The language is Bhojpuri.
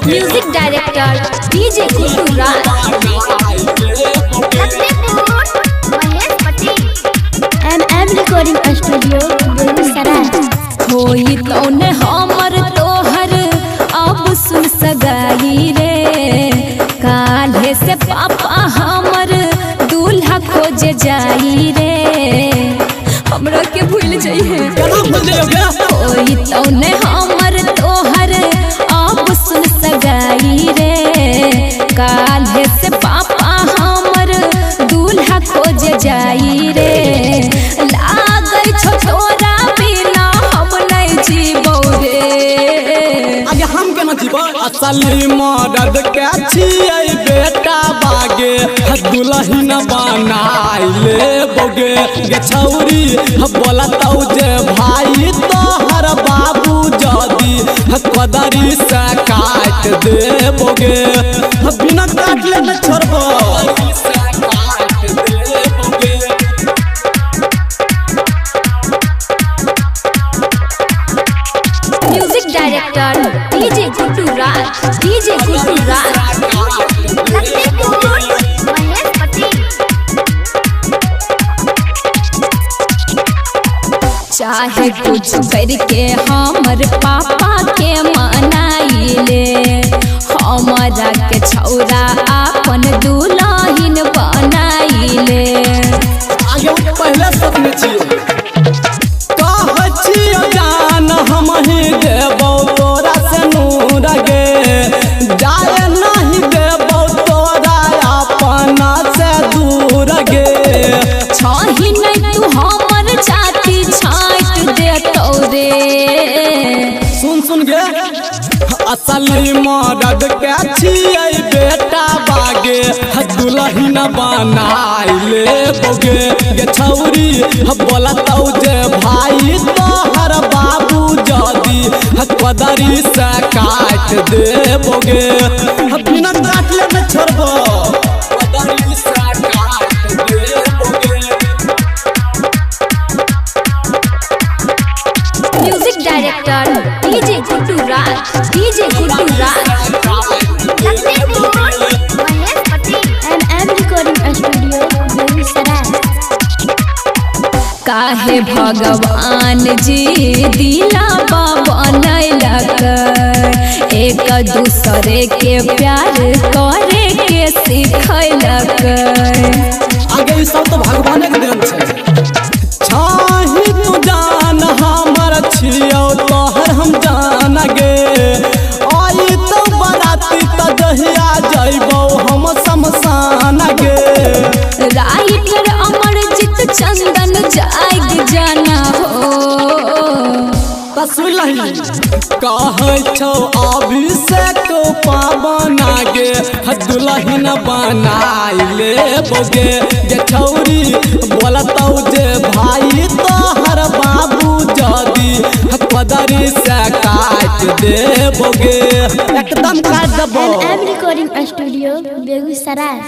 म्यूजिक डायरेक्टर डीजे गुड्डू राज, एम रिकॉर्डिंग स्टूडियो बेगूसराय। होई तौने हमर तोहर अब सुन सगाई रे, काल्हे से पापा हमर दूल्हा खोजे जाई रे, हमरा के भूल जाइए। होई तौने हमर तोहर अब सुन सगाई रे, काल्हे से पापा हमर दूल्हा खोजे जाई रे, लागै छो तोरा बिना हम नहीं जीबौ रे। आगे हम केना जीबो? असली मर्द के छियै बेटा बागे, दुल्हन बनाई ले बोगे गे छौरी, बोलतौ जे भाई तोहर बाबू जदी कदरी से काट दे बोगे, बिना काट ले न छोड़बो। म्यूजिक डायरेक्टर डीजे गुड्डू राज, डीजे गुड्डू राज, चाहे कुछ करके हमर पापा के मनाइले, हमारा के छौरा अपन दुल्हन बनाइले। आगे पहले सपने छियै कह छियै जान हम ही देबौ तोरा से नूर गे, जाए नहीं देबौ तोरा अपना से दूर गे। छही नहीं तू हमर जाति छाट देतौ रे। सुन गे असली मर्द के छियै बेटा बागे, दुल्हन बनाई ले बोगे गे छौरी, बोलतौ जे भाई तोहर बाबू जदी कदरी से काट दे बोगे, बिना काट ले न छोड़बो। कदरी से काट दे बोगे। म्यूजिक डायरेक्टर डीजे गुड्डू राज, डीजे गुड्डू राज, एम रिकॉर्डिंग स्टूडियो बेगूसराय। काहे भगवान जी दिलावा बनैलक, एक दूसरे के प्यार करे के सिखैलक। आगे ई सब तो भगवाने के देन छै। छाही तू जान हमर छियौ तोहर हम जान गे, आई तो बराती त जहिया जइबौ हम शमशान गे। राइटर अमरजीत चंदन जाग जाना हो, सुनलही कहै छौ अभिषेक पावना गे, दुल्हन बनाई ले बोगे गे छौरी, बोलतौ जे भाई तोहर बाबू जदी कदरी से काट दे बोगे, एकदम काट देबो। M recording studio Begusarai.